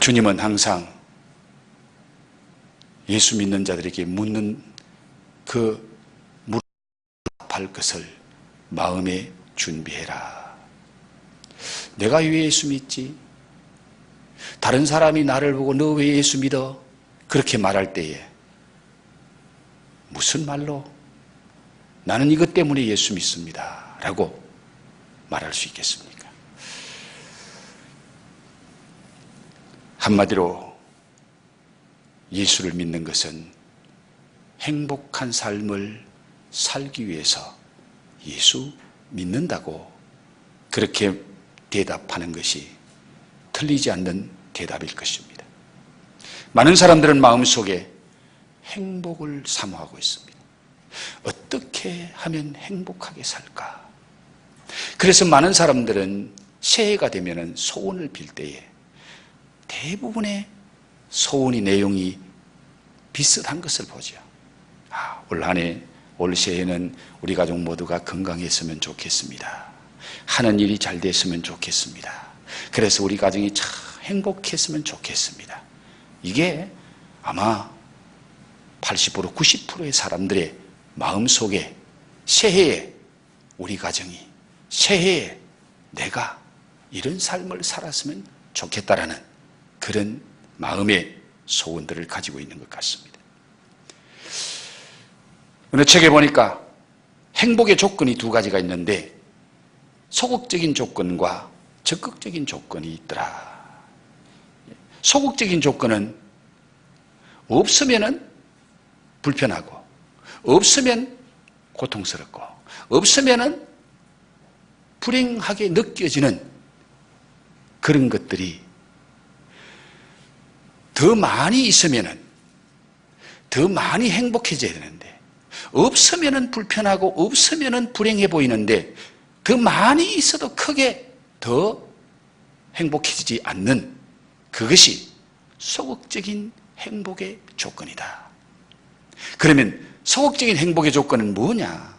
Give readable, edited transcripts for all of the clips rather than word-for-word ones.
주님은 항상 예수 믿는 자들에게 묻는 그 답할 것을 마음에 준비해라. 내가 왜 예수 믿지? 다른 사람이 나를 보고 너 왜 예수 믿어? 그렇게 말할 때에 무슨 말로 나는 이것 때문에 예수 믿습니다 라고 말할 수 있겠습니까? 한마디로 예수를 믿는 것은 행복한 삶을 살기 위해서 예수 믿는다고 그렇게 대답하는 것이 틀리지 않는 대답일 것입니다. 많은 사람들은 마음속에 행복을 사모하고 있습니다. 어떻게 하면 행복하게 살까? 그래서 많은 사람들은 새해가 되면 소원을 빌 때에 대부분의 소원의 내용이 비슷한 것을 보죠. 올 한 해, 올 새해는 우리 가족 모두가 건강했으면 좋겠습니다. 하는 일이 잘 됐으면 좋겠습니다. 그래서 우리 가정이 참 행복했으면 좋겠습니다. 이게 아마 80%, 90%의 사람들의 마음속에 새해에 우리 가정이, 새해에 내가 이런 삶을 살았으면 좋겠다라는 그런 마음의 소원들을 가지고 있는 것 같습니다. 어느 책에 보니까 행복의 조건이 두 가지가 있는데 소극적인 조건과 적극적인 조건이 있더라. 소극적인 조건은 없으면 불편하고 없으면 고통스럽고 없으면 불행하게 느껴지는 그런 것들이 더 많이 있으면 더 많이 행복해져야 되는데 없으면 불편하고 없으면 불행해 보이는데 더 많이 있어도 크게 더 행복해지지 않는 그것이 소극적인 행복의 조건이다. 그러면 소극적인 행복의 조건은 뭐냐?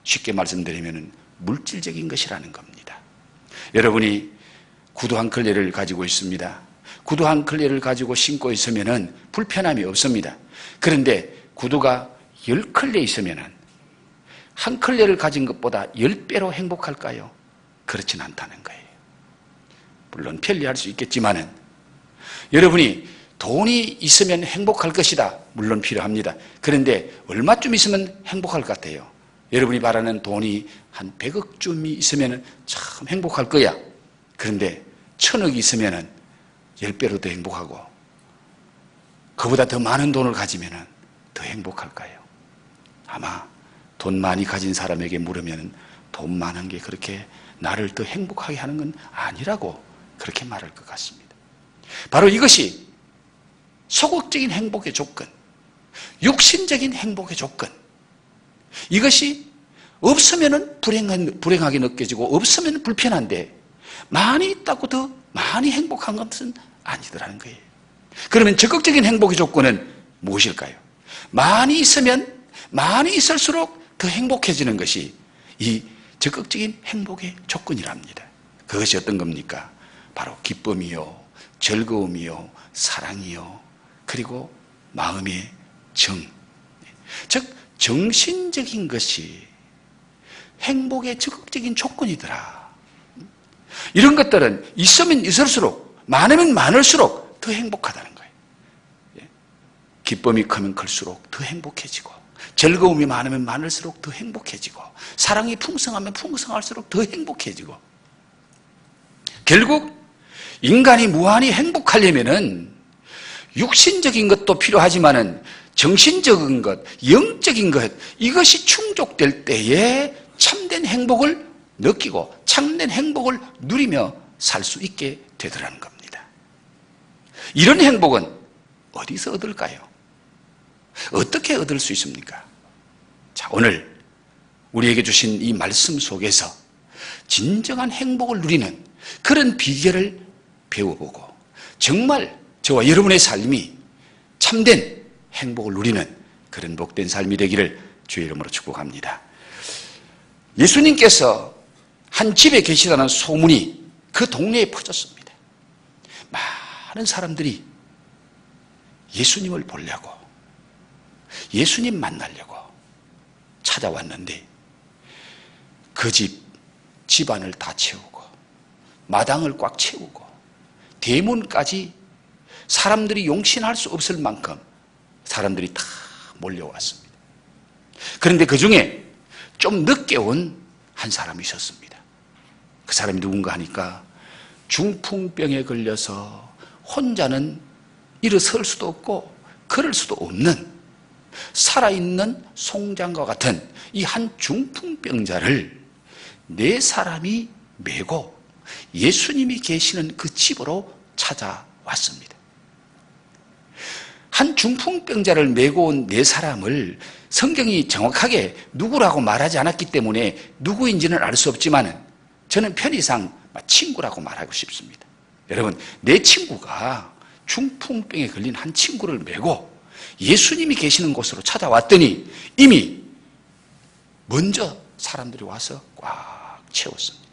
쉽게 말씀드리면 물질적인 것이라는 겁니다. 여러분이 구두 한 켤레를 가지고 있습니다. 구두 한 켤레를 가지고 신고 있으면 불편함이 없습니다. 그런데 구두가 10켤레 있으면 한 켤레를 가진 것보다 10배로 행복할까요? 그렇진 않다는 거예요. 물론 편리할 수 있겠지만은 여러분이 돈이 있으면 행복할 것이다. 물론 필요합니다. 그런데 얼마쯤 있으면 행복할 것 같아요? 여러분이 바라는 돈이 한 100억쯤이 있으면 참 행복할 거야. 그런데 1000억이 있으면 10배로 더 행복하고 그보다 더 많은 돈을 가지면 더 행복할까요? 아마 돈 많이 가진 사람에게 물으면 돈 많은 게 그렇게 나를 더 행복하게 하는 건 아니라고 그렇게 말할 것 같습니다. 바로 이것이 소극적인 행복의 조건, 육신적인 행복의 조건, 이것이 없으면 불행하게 느껴지고 없으면 불편한데 많이 있다고 더 많이 행복한 것은 아니더라는 거예요. 그러면 적극적인 행복의 조건은 무엇일까요? 많이 있으면 많이 있을수록 더 행복해지는 것이 이 적극적인 행복의 조건이랍니다. 그것이 어떤 겁니까? 바로 기쁨이요, 즐거움이요, 사랑이요, 그리고 마음의 정. 즉 정신적인 것이 행복의 적극적인 조건이더라. 이런 것들은 있으면 있을수록 많으면 많을수록 더 행복하다는 거예요. 기쁨이 크면 클수록 더 행복해지고 즐거움이 많으면 많을수록 더 행복해지고 사랑이 풍성하면 풍성할수록 더 행복해지고 결국 인간이 무한히 행복하려면은 육신적인 것도 필요하지만은 정신적인 것, 영적인 것 이것이 충족될 때에 참된 행복을 느끼고 참된 행복을 누리며 살 수 있게 되더라는 겁니다. 이런 행복은 어디서 얻을까요? 어떻게 얻을 수 있습니까? 자, 오늘 우리에게 주신 이 말씀 속에서 진정한 행복을 누리는 그런 비결을 배워보고 정말 저와 여러분의 삶이 참된 행복을 누리는 그런 복된 삶이 되기를 주의 이름으로 축복합니다. 예수님께서 한 집에 계시다는 소문이 그 동네에 퍼졌습니다. 많은 사람들이 예수님을 보려고, 예수님 만나려고 찾아왔는데 그 집안을 다 채우고 마당을 꽉 채우고 대문까지 사람들이 용신할 수 없을 만큼 사람들이 다 몰려왔습니다. 그런데 그 중에 좀 늦게 온 한 사람이 있었습니다. 그 사람이 누군가 하니까 중풍병에 걸려서 혼자는 일어설 수도 없고 걸을 수도 없는 살아있는 송장과 같은 이 한 중풍병자를 네 사람이 메고 예수님이 계시는 그 집으로 찾아왔습니다. 한 중풍병자를 메고 온 네 사람을 성경이 정확하게 누구라고 말하지 않았기 때문에 누구인지는 알 수 없지만 저는 편의상 친구라고 말하고 싶습니다. 여러분, 내 친구가 중풍병에 걸린 한 친구를 메고 예수님이 계시는 곳으로 찾아왔더니 이미 먼저 사람들이 와서 꽉 채웠습니다.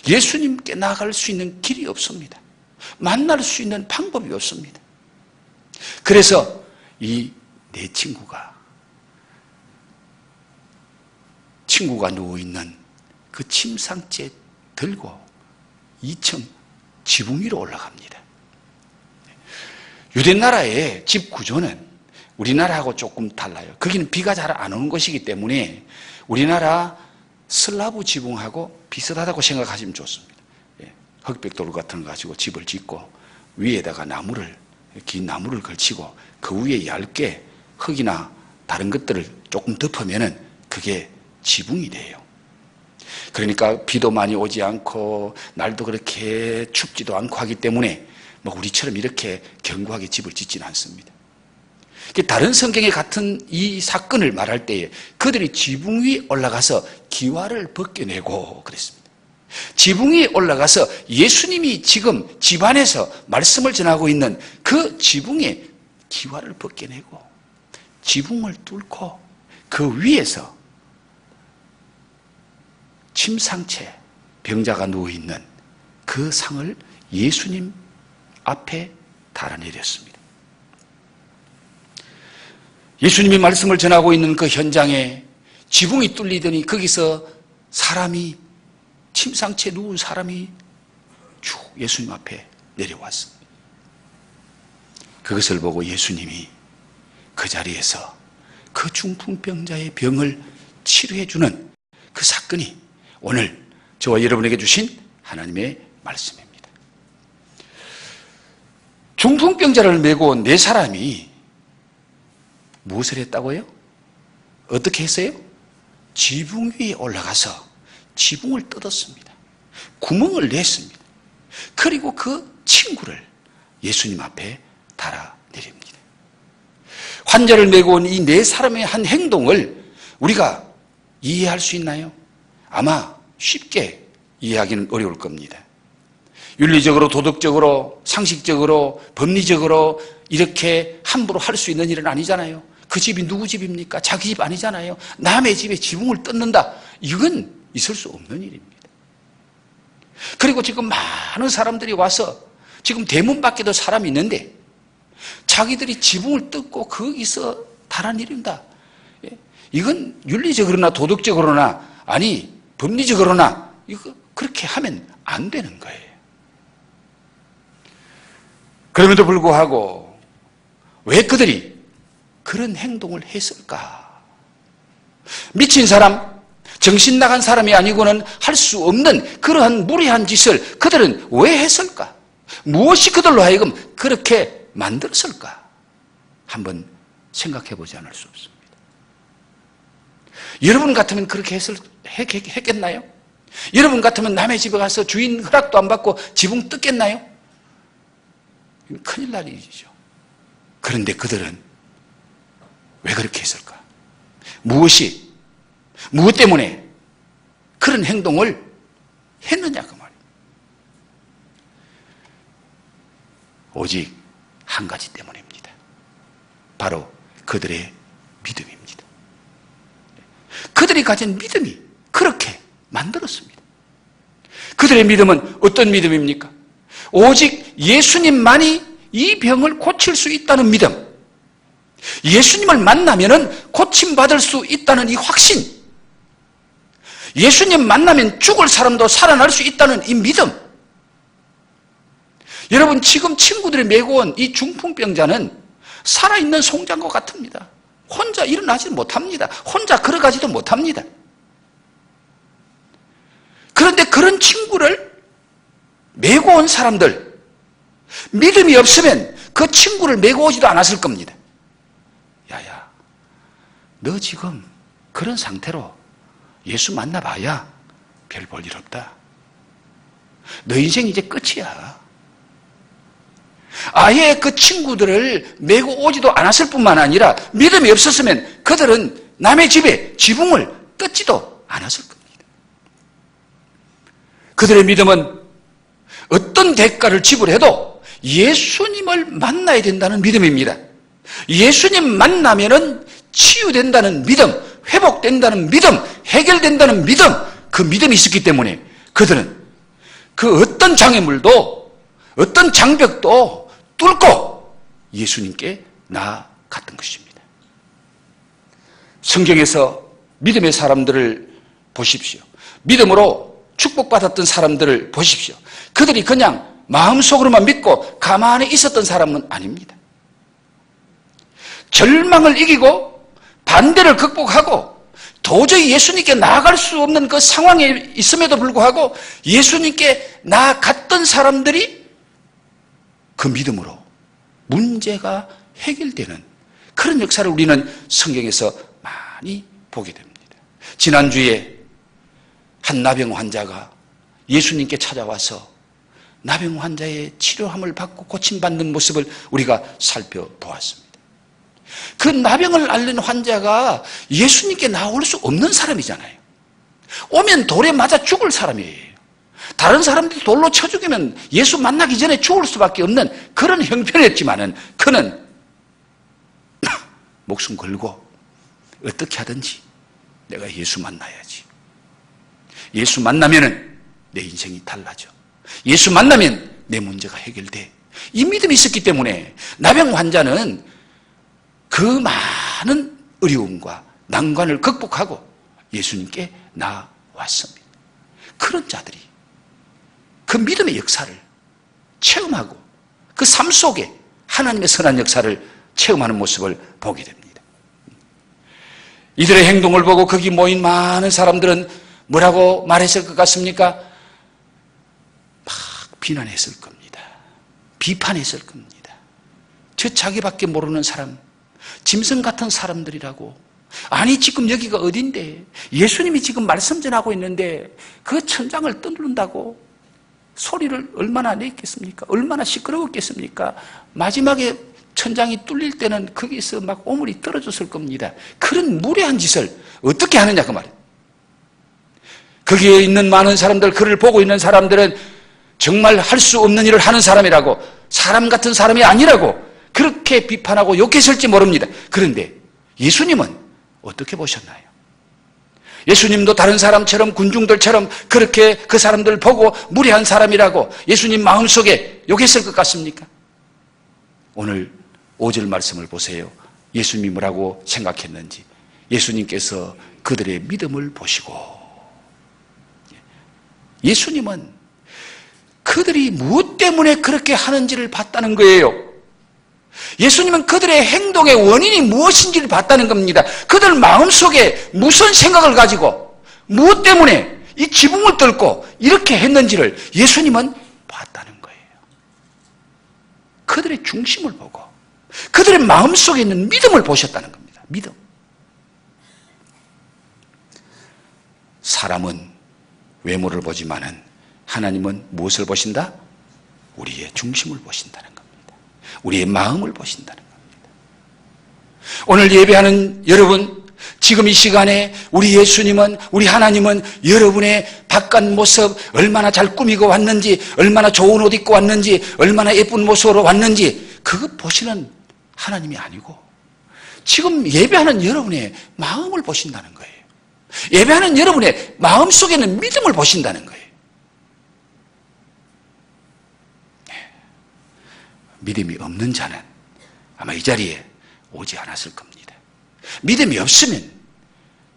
예수님께 나아갈 수 있는 길이 없습니다. 만날 수 있는 방법이 없습니다. 그래서 이 내 친구가 누워있는 그 침상째 들고 2층 지붕 위로 올라갑니다. 유대나라의 집 구조는 우리나라하고 조금 달라요. 거기는 비가 잘 안 오는 곳이기 때문에 우리나라 슬라브 지붕하고 비슷하다고 생각하시면 좋습니다. 흑백돌 같은 거 가지고 집을 짓고 위에다가 긴 나무를 걸치고 그 위에 얇게 흙이나 다른 것들을 조금 덮으면은 그게 지붕이 돼요. 그러니까 비도 많이 오지 않고 날도 그렇게 춥지도 않고 하기 때문에 우리처럼 이렇게 견고하게 집을 짓지는 않습니다. 다른 성경에 같은 이 사건을 말할 때에 그들이 지붕 위에 올라가서 기와를 벗겨내고 그랬습니다. 지붕 위에 올라가서 예수님이 지금 집안에서 말씀을 전하고 있는 그 지붕에 기와를 벗겨내고 지붕을 뚫고 그 위에서 침상채 병자가 누워있는 그 상을 예수님 앞에 달아내렸습니다. 예수님이 말씀을 전하고 있는 그 현장에 지붕이 뚫리더니 거기서 침상채 누운 사람이 쭉 예수님 앞에 내려왔습니다. 그것을 보고 예수님이 그 자리에서 그 중풍병자의 병을 치료해주는 그 사건이 오늘 저와 여러분에게 주신 하나님의 말씀입니다. 중풍병자를 메고 온 네 사람이 무엇을 했다고요? 어떻게 했어요? 지붕 위에 올라가서 지붕을 뜯었습니다. 구멍을 냈습니다. 그리고 그 친구를 예수님 앞에 달아내립니다. 환자를 메고 온 이 네 사람의 한 행동을 우리가 이해할 수 있나요? 아마 쉽게 이해하기는 어려울 겁니다. 윤리적으로, 도덕적으로, 상식적으로, 법리적으로 이렇게 함부로 할 수 있는 일은 아니잖아요. 그 집이 누구 집입니까? 자기 집 아니잖아요. 남의 집에 지붕을 뜯는다. 이건 있을 수 없는 일입니다. 그리고 지금 많은 사람들이 와서 지금 대문 밖에도 사람이 있는데 자기들이 지붕을 뜯고 거기서 달아내린다. 이건 윤리적으로나 도덕적으로나 아니 법리적으로나 이거 그렇게 하면 안 되는 거예요. 그럼에도 불구하고 왜 그들이 그런 행동을 했을까? 미친 사람, 정신 나간 사람이 아니고는 할 수 없는 그러한 무리한 짓을 그들은 왜 했을까? 무엇이 그들로 하여금 그렇게 만들었을까? 한번 생각해 보지 않을 수 없습니다. 여러분 같으면 그렇게 했겠나요? 여러분 같으면 남의 집에 가서 주인 허락도 안 받고 지붕 뜯겠나요? 큰일 날 일이죠. 그런데 그들은 왜 그렇게 했을까? 무엇 때문에 그런 행동을 했느냐 그 말이에요. 오직 한 가지 때문입니다. 바로 그들의 믿음입니다. 그들이 가진 믿음이 그렇게 만들었습니다. 그들의 믿음은 어떤 믿음입니까? 오직 예수님만이 이 병을 고칠 수 있다는 믿음, 예수님을 만나면 고침받을 수 있다는 이 확신, 예수님 만나면 죽을 사람도 살아날 수 있다는 이 믿음. 여러분, 지금 친구들이 메고 온 이 중풍병자는 살아있는 송장과 같습니다. 혼자 일어나지 못합니다. 혼자 걸어가지도 못합니다. 그런데 그런 친구를 메고 온 사람들, 믿음이 없으면 그 친구를 메고 오지도 않았을 겁니다. 야야, 너 지금 그런 상태로 예수 만나봐야 별 볼 일 없다. 너 인생 이제 끝이야. 아예 그 친구들을 메고 오지도 않았을 뿐만 아니라 믿음이 없었으면 그들은 남의 집에 지붕을 뜯지도 않았을 겁니다. 그들의 믿음은 어떤 대가를 지불해도 예수님을 만나야 된다는 믿음입니다. 예수님 만나면은 치유된다는 믿음, 회복된다는 믿음, 해결된다는 믿음, 그 믿음이 있었기 때문에 그들은 그 어떤 장애물도, 어떤 장벽도 뚫고 예수님께 나아갔던 것입니다. 성경에서 믿음의 사람들을 보십시오. 믿음으로 축복받았던 사람들을 보십시오. 그들이 그냥 마음속으로만 믿고 가만히 있었던 사람은 아닙니다. 절망을 이기고 반대를 극복하고 도저히 예수님께 나아갈 수 없는 그 상황에 있음에도 불구하고 예수님께 나아갔던 사람들이 그 믿음으로 문제가 해결되는 그런 역사를 우리는 성경에서 많이 보게 됩니다. 지난주에 한 나병 환자가 예수님께 찾아와서 나병 환자의 치료함을 받고 고침받는 모습을 우리가 살펴보았습니다. 그 나병을 앓는 환자가 예수님께 나올 수 없는 사람이잖아요. 오면 돌에 맞아 죽을 사람이에요. 다른 사람들이 돌로 쳐 죽이면 예수 만나기 전에 죽을 수밖에 없는 그런 형편이었지만은 그는 목숨 걸고 어떻게 하든지 내가 예수 만나야지. 예수 만나면은 내 인생이 달라져. 예수 만나면 내 문제가 해결돼. 이 믿음이 있었기 때문에 나병 환자는 그 많은 어려움과 난관을 극복하고 예수님께 나왔습니다. 그런 자들이 그 믿음의 역사를 체험하고 그 삶 속에 하나님의 선한 역사를 체험하는 모습을 보게 됩니다. 이들의 행동을 보고 거기 모인 많은 사람들은 뭐라고 말했을 것 같습니까? 막 비난했을 겁니다. 비판했을 겁니다. 저 자기밖에 모르는 사람, 짐승 같은 사람들이라고. 아니 지금 여기가 어딘데 예수님이 지금 말씀 전하고 있는데 그 천장을 뚫는다고 소리를 얼마나 냈겠습니까? 얼마나 시끄러웠겠습니까? 마지막에 천장이 뚫릴 때는 거기서 막 오물이 떨어졌을 겁니다. 그런 무례한 짓을 어떻게 하느냐 그 말이에요. 거기에 있는 많은 사람들, 그를 보고 있는 사람들은 정말 할 수 없는 일을 하는 사람이라고, 사람 같은 사람이 아니라고 그렇게 비판하고 욕했을지 모릅니다. 그런데 예수님은 어떻게 보셨나요? 예수님도 다른 사람처럼 군중들처럼 그렇게 그 사람들을 보고 무례한 사람이라고 예수님 마음속에 욕했을 것 같습니까? 오늘 5절 말씀을 보세요. 예수님이 뭐라고 생각했는지. 예수님께서 그들의 믿음을 보시고, 예수님은 그들이 무엇 때문에 그렇게 하는지를 봤다는 거예요. 예수님은 그들의 행동의 원인이 무엇인지를 봤다는 겁니다. 그들 마음속에 무슨 생각을 가지고 무엇 때문에 이 지붕을 뚫고 이렇게 했는지를 예수님은 봤다는 거예요. 그들의 중심을 보고 그들의 마음속에 있는 믿음을 보셨다는 겁니다. 믿음. 사람은 외모를 보지만은 하나님은 무엇을 보신다? 우리의 중심을 보신다는 겁니다. 우리의 마음을 보신다는 겁니다. 오늘 예배하는 여러분, 지금 이 시간에 우리 예수님은, 우리 하나님은 여러분의 바깥 모습 얼마나 잘 꾸미고 왔는지, 얼마나 좋은 옷 입고 왔는지, 얼마나 예쁜 모습으로 왔는지 그거 보시는 하나님이 아니고 지금 예배하는 여러분의 마음을 보신다는 거예요. 예배하는 여러분의 마음속에 있는 믿음을 보신다는 거예요. 믿음이 없는 자는 아마 이 자리에 오지 않았을 겁니다. 믿음이 없으면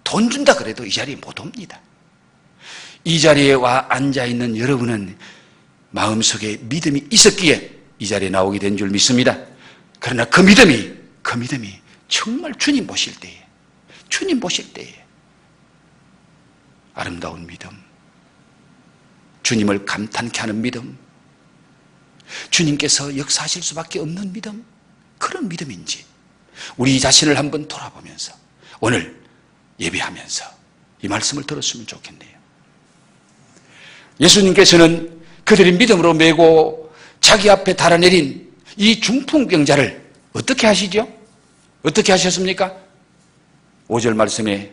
돈 준다 그래도 이 자리에 못 옵니다. 이 자리에 와 앉아있는 여러분은 마음속에 믿음이 있었기에 이 자리에 나오게 된 줄 믿습니다. 그러나 그 믿음이 정말 주님 보실 때에, 아름다운 믿음, 주님을 감탄케 하는 믿음, 주님께서 역사하실 수밖에 없는 믿음, 그런 믿음인지 우리 자신을 한번 돌아보면서 오늘 예배하면서 이 말씀을 들었으면 좋겠네요. 예수님께서는 그들의 믿음으로 메고 자기 앞에 달아내린 이 중풍병자를 어떻게 하시죠? 어떻게 하셨습니까? 5절 말씀에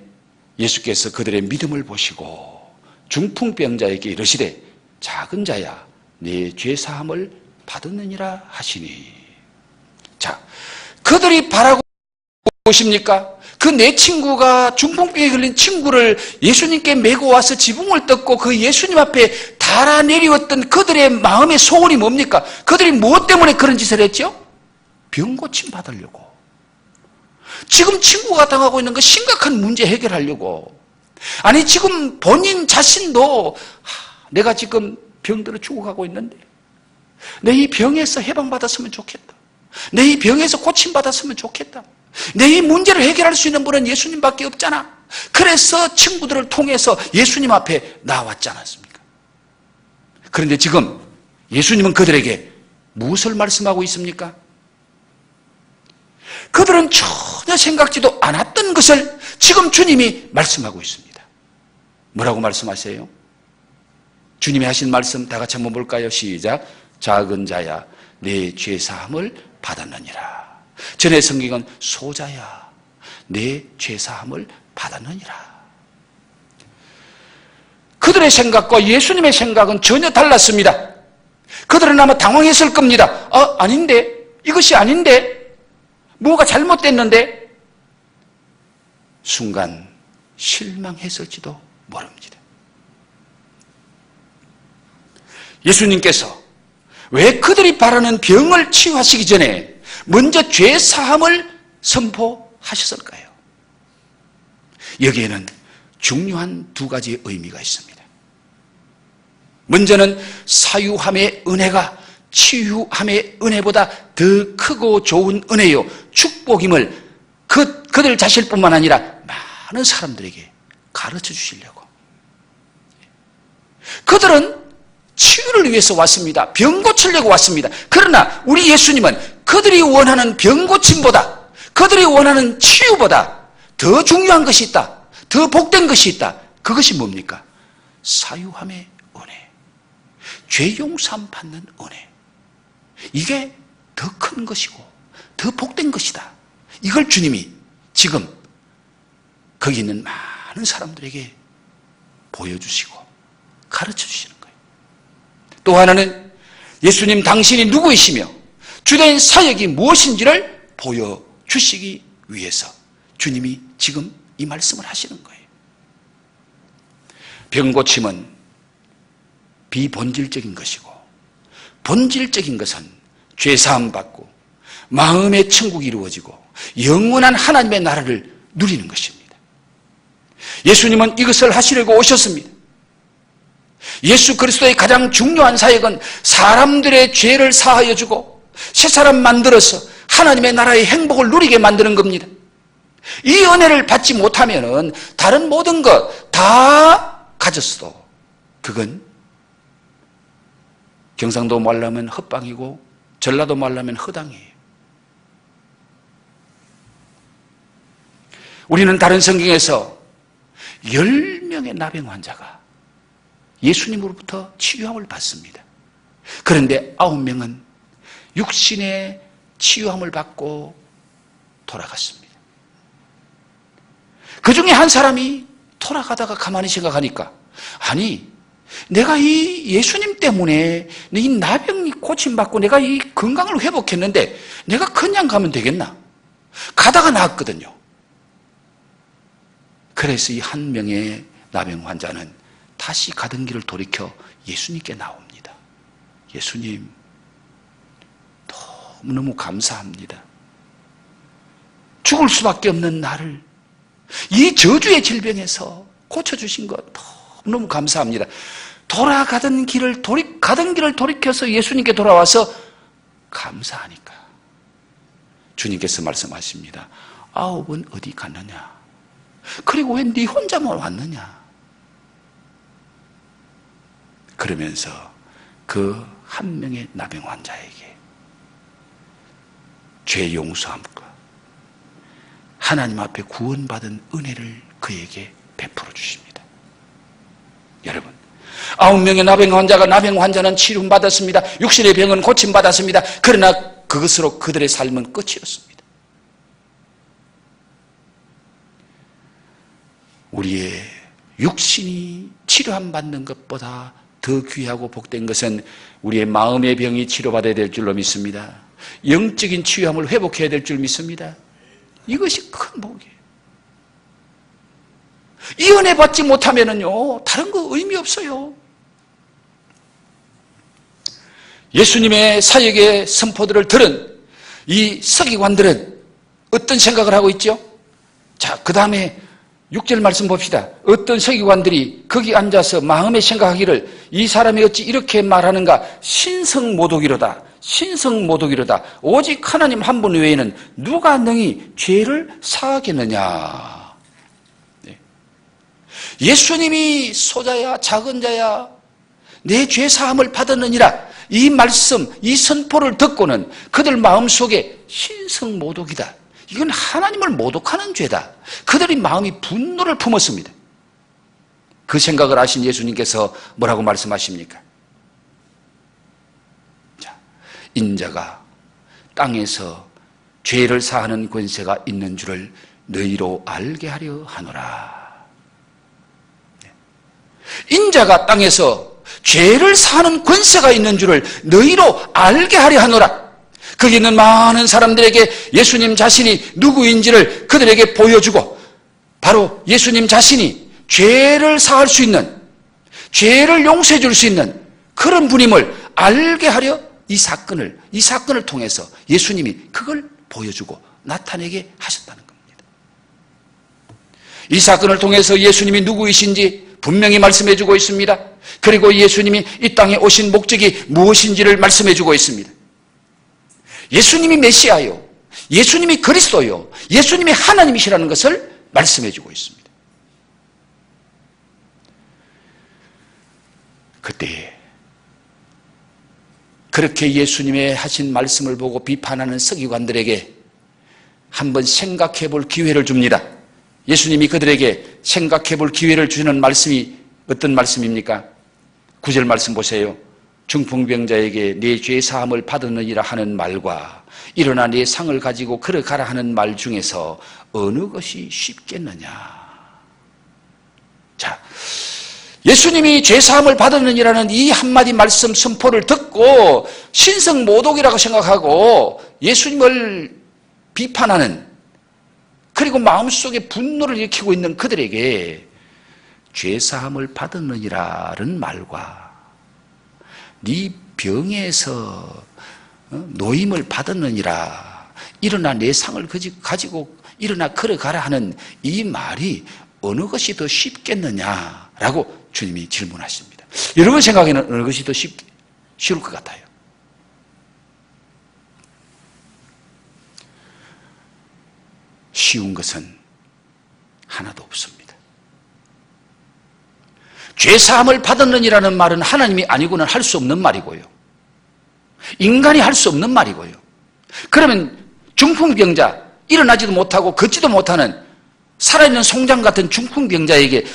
예수께서 그들의 믿음을 보시고 중풍병자에게 이르시되 작은 자야 네 죄사함을 받았느니라 하시니. 자, 그들이 바라고 보십니까? 그 내 친구가 중풍병에 걸린 친구를 예수님께 메고 와서 지붕을 뜯고 그 예수님 앞에 달아내리웠던 그들의 마음의 소원이 뭡니까? 그들이 무엇 때문에 그런 짓을 했죠? 병 고침 받으려고. 지금 친구가 당하고 있는 그 심각한 문제 해결하려고. 아니 지금 본인 자신도 내가 지금 병들어 죽어가고 있는데 내 이 병에서 해방받았으면 좋겠다. 내 이 병에서 고침받았으면 좋겠다. 내 이 문제를 해결할 수 있는 분은 예수님밖에 없잖아. 그래서 친구들을 통해서 예수님 앞에 나왔지 않았습니까? 그런데 지금 예수님은 그들에게 무엇을 말씀하고 있습니까? 그들은 전혀 생각지도 않았던 것을 지금 주님이 말씀하고 있습니다. 뭐라고 말씀하세요? 주님이 하신 말씀 다 같이 한번 볼까요? 시작. 작은 자야 내 죄사함을 받았느니라. 전에 성경은 소자야 내 죄사함을 받았느니라. 그들의 생각과 예수님의 생각은 전혀 달랐습니다. 그들은 아마 당황했을 겁니다. 아닌데? 이것이 아닌데? 뭐가 잘못됐는데? 순간 실망했을지도 모릅니다. 예수님께서 왜 그들이 바라는 병을 치유하시기 전에 먼저 죄 사함을 선포하셨을까요? 여기에는 중요한 두 가지의 의미가 있습니다. 먼저는 사유함의 은혜가 치유함의 은혜보다 더 크고 좋은 은혜요 축복임을 그들 자신뿐만 아니라 많은 사람들에게 가르쳐 주시려고. 그들은 치유를 위해서 왔습니다. 병 고치려고 왔습니다. 그러나 우리 예수님은 그들이 원하는 병 고침보다, 그들이 원하는 치유보다 더 중요한 것이 있다. 더 복된 것이 있다. 그것이 뭡니까? 사유함의 은혜, 죄 용서함 받는 은혜. 이게 더 큰 것이고 더 복된 것이다. 이걸 주님이 지금 거기 있는 많은 사람들에게 보여주시고 가르쳐 주시는 거예요. 또 하나는 예수님 당신이 누구이시며 주된 사역이 무엇인지를 보여주시기 위해서 주님이 지금 이 말씀을 하시는 거예요. 병 고침은 비본질적인 것이고 본질적인 것은 죄사함 받고 마음의 천국이 이루어지고 영원한 하나님의 나라를 누리는 것입니다. 예수님은 이것을 하시려고 오셨습니다. 예수 그리스도의 가장 중요한 사역은 사람들의 죄를 사하여 주고 새 사람 만들어서 하나님의 나라의 행복을 누리게 만드는 겁니다. 이 은혜를 받지 못하면 다른 모든 것 다 가졌어도 그건 경상도 말하면 헛방이고 전라도 말하면 허당이에요. 우리는 다른 성경에서 10명의 나병 환자가 예수님으로부터 치유함을 받습니다. 그런데 9명은 육신의 치유함을 받고 돌아갔습니다. 그 중에 한 사람이 돌아가다가 가만히 생각하니까 아니 내가 이 예수님 때문에 이 나병이 고침받고 내가 이 건강을 회복했는데 내가 그냥 가면 되겠나? 가다가 나았거든요. 그래서 이 한 명의 나병 환자는 다시 가던 길을 돌이켜 예수님께 나옵니다. 예수님, 너무너무 감사합니다. 죽을 수밖에 없는 나를 이 저주의 질병에서 고쳐주신 것 너무너무 감사합니다. 가던 길을 돌이켜서 예수님께 돌아와서 감사하니까 주님께서 말씀하십니다. 9은 어디 갔느냐? 그리고 왜 네 혼자만 왔느냐? 그러면서 그 한 명의 나병 환자에게 죄 용서함과 하나님 앞에 구원받은 은혜를 그에게 베풀어 주십니다. 여러분, 9명의 나병 환자는 치료받았습니다. 육신의 병은 고침받았습니다. 그러나 그것으로 그들의 삶은 끝이었습니다. 우리의 육신이 치료함 받는 것보다 더 귀하고 복된 것은 우리의 마음의 병이 치료받아야 될 줄로 믿습니다. 영적인 치유함을 회복해야 될 줄 믿습니다. 이것이 큰 복이에요. 이 은혜 받지 못하면요 다른 거 의미 없어요. 예수님의 사역의 선포들을 들은 이 서기관들은 어떤 생각을 하고 있죠? 자, 그 다음에 6절 말씀 봅시다. 어떤 서기관들이 거기 앉아서 마음에 생각하기를 이 사람이 어찌 이렇게 말하는가? 신성모독이로다. 신성모독이로다. 오직 하나님 한 분 외에는 누가 능히 죄를 사하겠느냐. 네. 예수님이 소자야 작은 자야 내 죄 사함을 받았느니라. 이 말씀, 이 선포를 듣고는 그들 마음속에 신성모독이다. 이건 하나님을 모독하는 죄다. 그들이 마음이 분노를 품었습니다. 그 생각을 하신 예수님께서 뭐라고 말씀하십니까? 자, 인자가 땅에서 죄를 사하는 권세가 있는 줄을 너희로 알게 하려 하노라. 인자가 땅에서 죄를 사하는 권세가 있는 줄을 너희로 알게 하려 하노라. 거기 있는 많은 사람들에게 예수님 자신이 누구인지를 그들에게 보여주고 바로 예수님 자신이 죄를 사할 수 있는, 죄를 용서해 줄 수 있는 그런 분임을 알게 하려 이 사건을 통해서 예수님이 그걸 보여주고 나타내게 하셨다는 겁니다. 이 사건을 통해서 예수님이 누구이신지 분명히 말씀해 주고 있습니다. 그리고 예수님이 이 땅에 오신 목적이 무엇인지를 말씀해 주고 있습니다. 예수님이 메시아요, 예수님이 그리스도요, 예수님이 하나님이시라는 것을 말씀해 주고 있습니다. 그때 그렇게 예수님의 하신 말씀을 보고 비판하는 서기관들에게 한번 생각해 볼 기회를 줍니다. 예수님이 그들에게 생각해 볼 기회를 주는 말씀이 어떤 말씀입니까? 9절 말씀 보세요. 중풍병자에게 내 죄 사함을 받았느니라 하는 말과 일어나 내 상을 가지고 걸어가라 하는 말 중에서 어느 것이 쉽겠느냐. 자, 예수님이 죄 사함을 받았느니라는 이 한마디 말씀 선포를 듣고 신성모독이라고 생각하고 예수님을 비판하는, 그리고 마음속에 분노를 일으키고 있는 그들에게 죄 사함을 받았느니라는 말과 네 병에서 노임을 받았느니라, 일어나 내 상을 가지고 일어나 걸어가라 하는 이 말이 어느 것이 더 쉽겠느냐라고 주님이 질문하십니다. 여러분 생각에는 어느 것이 더 쉬울 것 같아요? 쉬운 것은 하나도 없습니다. 죄사함을 받았느니라는 말은 하나님이 아니고는 할 수 없는 말이고요, 인간이 할 수 없는 말이고요. 그러면 중풍병자, 일어나지도 못하고 걷지도 못하는 살아있는 송장 같은 중풍병자에게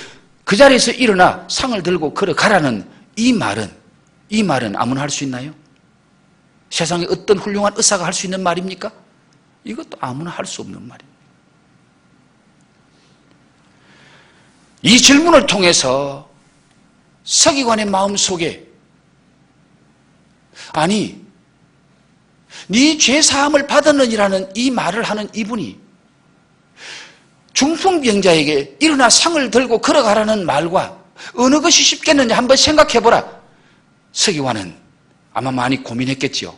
그 자리에서 일어나 상을 들고 걸어가라는 이 말은 아무나 할 수 있나요? 세상에 어떤 훌륭한 의사가 할 수 있는 말입니까? 이것도 아무나 할 수 없는 말입니다. 이 질문을 통해서 서기관의 마음속에, 아니 네 죄사함을 받았느니라는 이 말을 하는 이분이 중풍병자에게 일어나 상을 들고 걸어가라는 말과 어느 것이 쉽겠느냐 한번 생각해보라. 서기관은 아마 많이 고민했겠지요.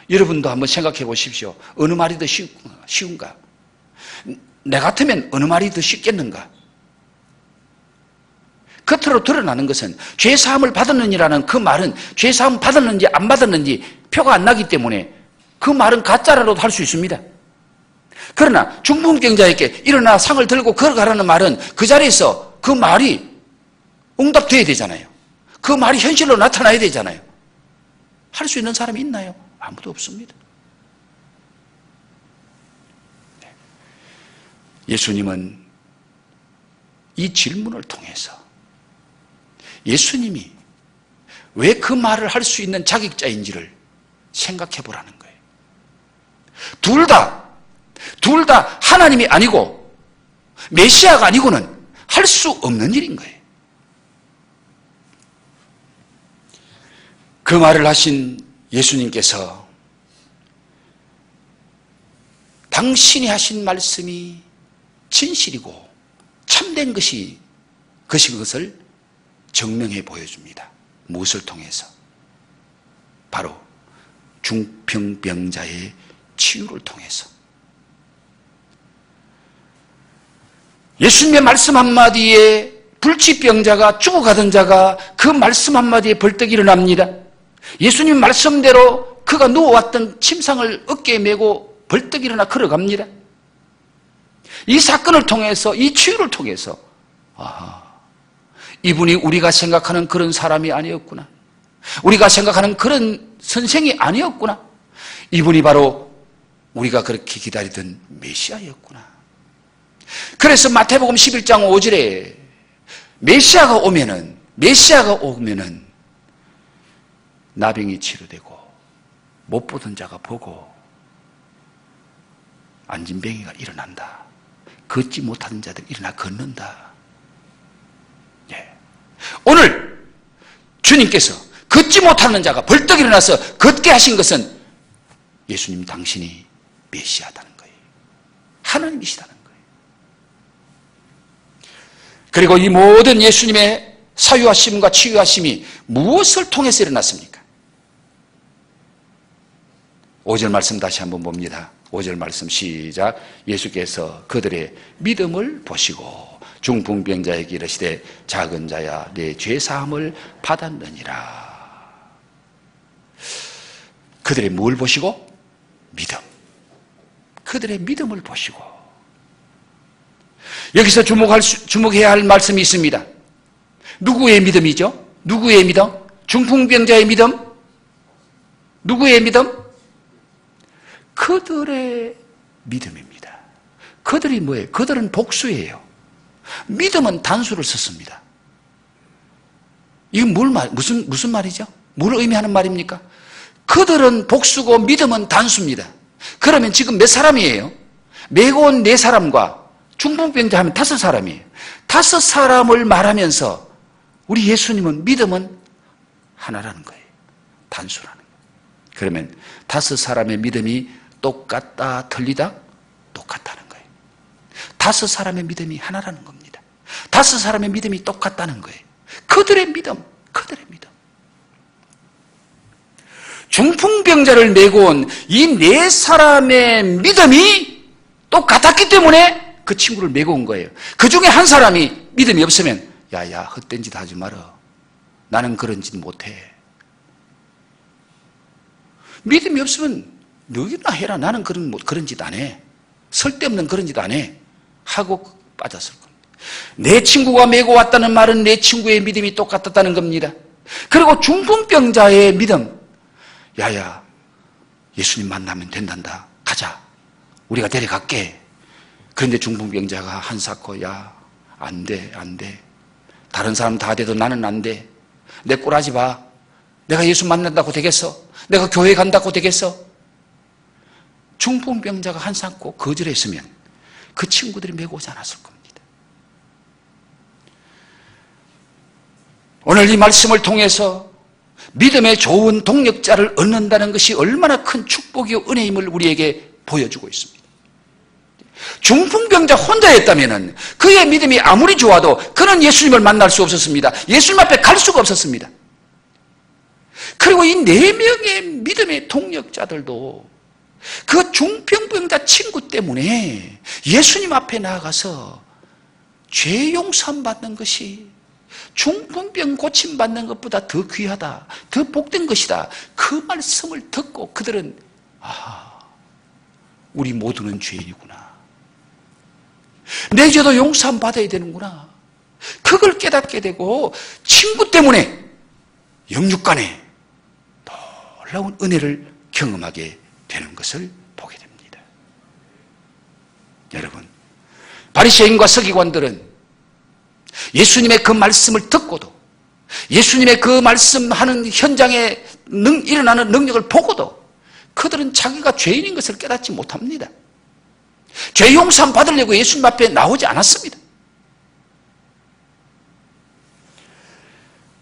여러분도 한번 생각해 보십시오. 어느 말이 더 쉬운가? 내 같으면 어느 말이 더 쉽겠는가? 겉으로 드러나는 것은 죄사함을 받았느니라는 그 말은 죄사함 받았는지 안 받았는지 표가 안 나기 때문에 그 말은 가짜라도 할 수 있습니다. 그러나 중풍병자에게 일어나 상을 들고 걸어가라는 말은 그 자리에서 그 말이 응답돼야 되잖아요. 그 말이 현실로 나타나야 되잖아요. 할 수 있는 사람이 있나요? 아무도 없습니다. 예수님은 이 질문을 통해서 예수님이 왜 그 말을 할 수 있는 자격자인지를 생각해 보라는 거예요. 둘 다 하나님이 아니고 메시아가 아니고는 할 수 없는 일인 거예요. 그 말을 하신 예수님께서 당신이 하신 말씀이 진실이고 참된 것을 증명해 보여줍니다. 무엇을 통해서? 바로 중풍병자의 치유를 통해서. 예수님의 말씀 한마디에 불치병자가 죽어가던 자가 그 말씀 한마디에 벌떡 일어납니다. 예수님 말씀대로 그가 누워왔던 침상을 어깨에 메고 벌떡 일어나 걸어갑니다. 이 사건을 통해서, 이 치유를 통해서 이분이 우리가 생각하는 그런 사람이 아니었구나. 우리가 생각하는 그런 선생이 아니었구나. 이분이 바로 우리가 그렇게 기다리던 메시아였구나. 그래서 마태복음 11장 5절에 메시아가 오면은 나병이 치료되고 못 보던 자가 보고 안진뱅이가 일어난다. 걷지 못하는 자들 일어나 걷는다. 예. 오늘 주님께서 걷지 못하는 자가 벌떡 일어나서 걷게 하신 것은 예수님 당신이 메시아다는 거예요. 하나님이시다는 거예요. 그리고 이 모든 예수님의 사유하심과 치유하심이 무엇을 통해서 일어났습니까? 5절 말씀 다시 한번 봅니다. 5절 말씀 시작. 예수께서 그들의 믿음을 보시고 중풍병자에게 이르시되 작은 자야 내 죄사함을 받았느니라. 그들의 뭘 보시고? 믿음. 그들의 믿음을 보시고. 여기서 주목해야 할 말씀이 있습니다. 누구의 믿음이죠? 누구의 믿음? 중풍병자의 믿음? 누구의 믿음? 그들의 믿음입니다. 그들이 뭐예요? 그들은 복수예요. 믿음은 단수를 썼습니다. 이건 무슨 말이죠? 뭘 의미하는 말입니까? 그들은 복수고 믿음은 단수입니다. 그러면 지금 몇 사람이에요? 메고 온 4사람과 중풍병자 하면 5사람이에요. 5사람을 말하면서 우리 예수님은 믿음은 하나라는 거예요. 단수라는 거예요. 그러면 5사람의 믿음이 똑같다, 틀리다? 똑같다는 거예요. 5사람의 믿음이 하나라는 겁니다. 5사람의 믿음이 똑같다는 거예요. 그들의 믿음. 중풍병자를 메고 온 이 4사람의 믿음이 똑같았기 때문에 그 친구를 메고 온 거예요. 그 중에 한 사람이 믿음이 없으면 야야 헛된 짓 하지 마라. 나는 그런 짓 못해. 믿음이 없으면 너희나 해라. 나는 그런 짓 안 해. 쓸데없는 그런 짓 안 해. 하고 빠졌을 겁니다. 내 친구가 메고 왔다는 말은 내 친구의 믿음이 똑같았다는 겁니다. 그리고 중풍병자의 믿음. 야야, 예수님 만나면 된단다. 가자. 우리가 데려갈게. 그런데 중풍병자가 한사코 야, 안 돼. 다른 사람 다 돼도 나는 안 돼. 내 꼴하지 마. 내가 예수 만난다고 되겠어? 내가 교회 간다고 되겠어? 중풍병자가 한사코 거절했으면 그 친구들이 메고 오지 않았을 겁니다. 오늘 이 말씀을 통해서 믿음의 좋은 동력자를 얻는다는 것이 얼마나 큰 축복이요 은혜임을 우리에게 보여주고 있습니다. 중풍병자 혼자였다면 그의 믿음이 아무리 좋아도 그는 예수님을 만날 수 없었습니다. 예수님 앞에 갈 수가 없었습니다. 그리고 이 4명의 믿음의 동력자들도 그 중병병자 친구 때문에 예수님 앞에 나아가서 죄 용서함 받는 것이 중풍병 고침받는 것보다 더 귀하다, 더 복된 것이다, 그 말씀을 듣고 그들은 우리 모두는 죄인이구나, 내 죄도 용서함 받아야 되는구나, 그걸 깨닫게 되고 친구 때문에 영육간에 놀라운 은혜를 경험하게 되는 것을 보게 됩니다. 여러분, 바리새인과 서기관들은 예수님의 그 말씀을 듣고도, 예수님의 그 말씀하는 현장에 일어나는 능력을 보고도 그들은 자기가 죄인인 것을 깨닫지 못합니다. 죄 용서함 받으려고 예수님 앞에 나오지 않았습니다.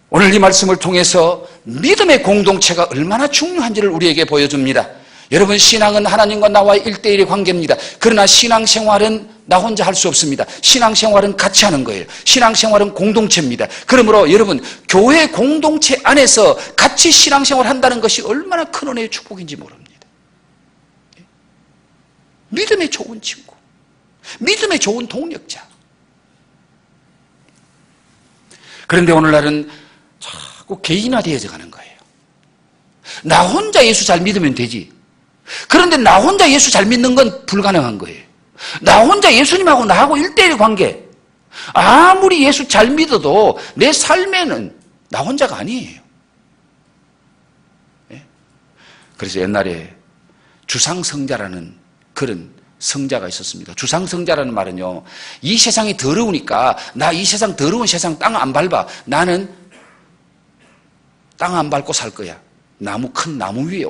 오늘 이 말씀을 통해서 믿음의 공동체가 얼마나 중요한지를 우리에게 보여줍니다. 여러분, 신앙은 하나님과 나와의 1대1의 관계입니다. 그러나 신앙생활은 나 혼자 할 수 없습니다. 신앙생활은 같이 하는 거예요. 신앙생활은 공동체입니다. 그러므로 여러분, 교회 공동체 안에서 같이 신앙생활을 한다는 것이 얼마나 큰 은혜의 축복인지 모릅니다. 믿음의 좋은 친구, 믿음의 좋은 동력자. 그런데 오늘날은 자꾸 개인화되어져 가는 거예요. 나 혼자 예수 잘 믿으면 되지. 그런데 나 혼자 예수 잘 믿는 건 불가능한 거예요. 나 혼자 예수님하고 나하고 1대1 관계. 아무리 예수 잘 믿어도 내 삶에는 나 혼자가 아니에요. 그래서 옛날에 주상성자라는 그런 성자가 있었습니다. 주상성자라는 말은요, 이 세상이 더러우니까 나 이 세상 더러운 세상 땅 안 밟아. 나는 땅 안 밟고 살 거야. 큰 나무 위에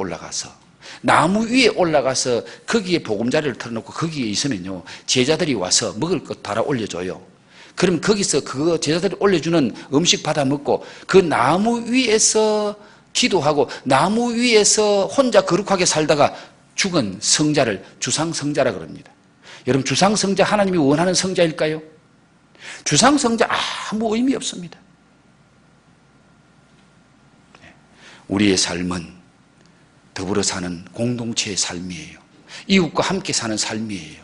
올라가서 거기에 보금자리를 틀어놓고 거기에 있으면요, 제자들이 와서 먹을 것 달아 올려줘요. 그럼 거기서 그 제자들이 올려주는 음식 받아 먹고 그 나무 위에서 기도하고 나무 위에서 혼자 거룩하게 살다가 죽은 성자를 주상성자라 그럽니다. 여러분, 주상성자 하나님이 원하는 성자일까요? 주상성자 아무 의미 없습니다. 우리의 삶은 더불어 사는 공동체의 삶이에요. 이웃과 함께 사는 삶이에요.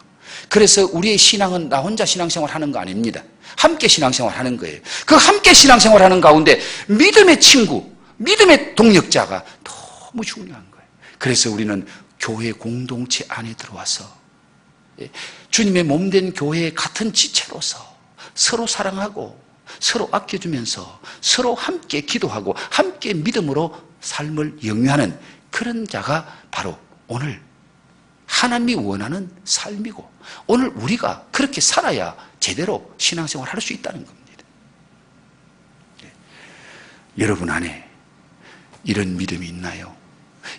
그래서 우리의 신앙은 나 혼자 신앙생활 하는 거 아닙니다. 함께 신앙생활 하는 거예요. 그 함께 신앙생활 하는 가운데 믿음의 친구, 믿음의 동력자가 너무 중요한 거예요. 그래서 우리는 교회 공동체 안에 들어와서 주님의 몸된 교회의 같은 지체로서 서로 사랑하고 서로 아껴주면서 서로 함께 기도하고 함께 믿음으로 삶을 영위하는 그런 자가 바로 오늘 하나님이 원하는 삶이고, 오늘 우리가 그렇게 살아야 제대로 신앙생활을 할 수 있다는 겁니다. 여러분 안에 이런 믿음이 있나요?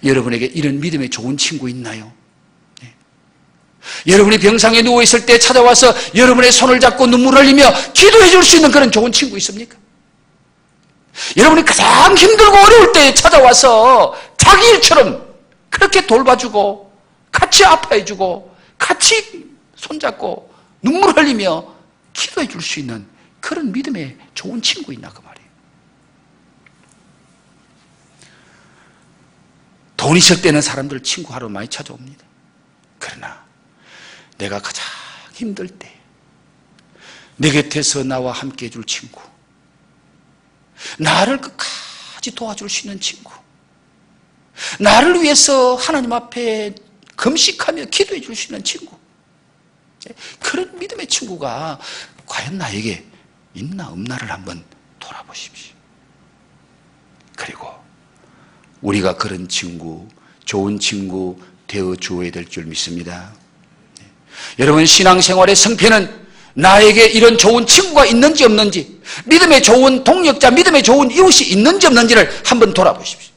여러분에게 이런 믿음의 좋은 친구 있나요? 여러분이 병상에 누워있을 때 찾아와서 여러분의 손을 잡고 눈물을 흘리며 기도해 줄 수 있는 그런 좋은 친구 있습니까? 여러분이 가장 힘들고 어려울 때 찾아와서 자기 일처럼 그렇게 돌봐주고 같이 아파해주고 같이 손잡고 눈물 흘리며 기도해 줄 수 있는 그런 믿음의 좋은 친구 있나 그 말이에요. 돈 있을 때는 사람들 친구하러 많이 찾아옵니다. 그러나 내가 가장 힘들 때 내 곁에서 나와 함께 해줄 친구, 나를 끝까지 도와줄 수 있는 친구, 나를 위해서 하나님 앞에 금식하며 기도해 줄 수 있는 친구, 그런 믿음의 친구가 과연 나에게 있나 없나를 한번 돌아보십시오. 그리고 우리가 그런 친구, 좋은 친구 되어 주어야 될 줄 믿습니다. 여러분, 신앙생활의 성패는 나에게 이런 좋은 친구가 있는지 없는지, 믿음의 좋은 동력자, 믿음의 좋은 이웃이 있는지 없는지를 한번 돌아보십시오.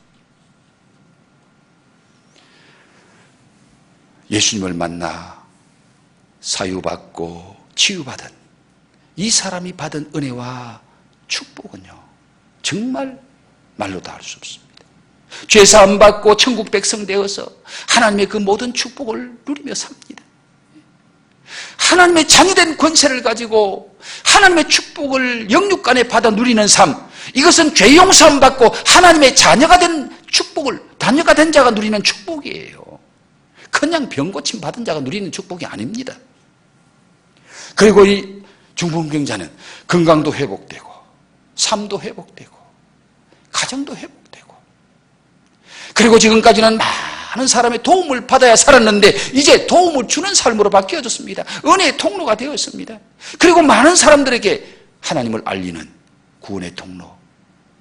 예수님을 만나 사유받고 치유받은 이 사람이 받은 은혜와 축복은요, 정말 말로 다 할 수 없습니다. 죄사함 받고 천국 백성 되어서 하나님의 그 모든 축복을 누리며 삽니다. 하나님의 장이된 권세를 가지고 하나님의 축복을 영육간에 받아 누리는 삶, 이것은 죄 용서함 받고 하나님의 자녀가 된 축복을, 자녀가 된 자가 누리는 축복이에요. 그냥 병 고침 받은 자가 누리는 축복이 아닙니다. 그리고 이 중풍병자는 건강도 회복되고 삶도 회복되고 가정도 회복되고, 그리고 지금까지는 많은 사람의 도움을 받아야 살았는데 이제 도움을 주는 삶으로 바뀌어졌습니다. 은혜의 통로가 되었습니다. 그리고 많은 사람들에게 하나님을 알리는 구원의 통로,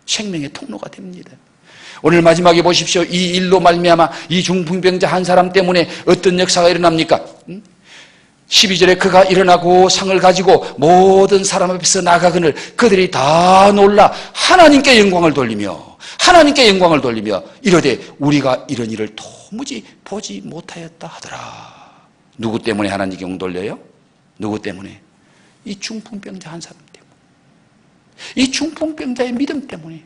생명의 통로가 됩니다. 오늘 마지막에 보십시오. 이 일로 말미암아 이 중풍병자 한 사람 때문에 어떤 역사가 일어납니까? 12절에 그가 일어나고 상을 가지고 모든 사람 앞에서 나가거늘 그들이 다 놀라 하나님께 영광을 돌리며 이르되 우리가 이런 일을 도무지 보지 못하였다 하더라. 누구 때문에 하나님께 영광 돌려요? 누구 때문에? 이 중풍병자 한 사람 때문에, 이 중풍병자의 믿음 때문에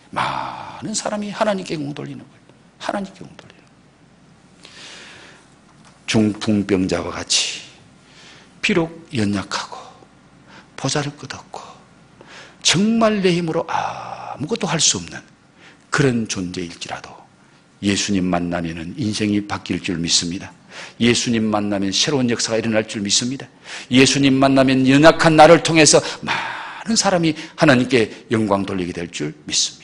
많은 사람이 하나님께 영광 돌리는 거예요. 하나님께 영광 돌리는 거예요. 중풍병자와 같이 비록 연약하고 보잘것없고 정말 내 힘으로 아무것도 할 수 없는 그런 존재일지라도 예수님 만나면 인생이 바뀔 줄 믿습니다. 예수님 만나면 새로운 역사가 일어날 줄 믿습니다. 예수님 만나면 연약한 나를 통해서 많은 사람이 하나님께 영광 돌리게 될 줄 믿습니다.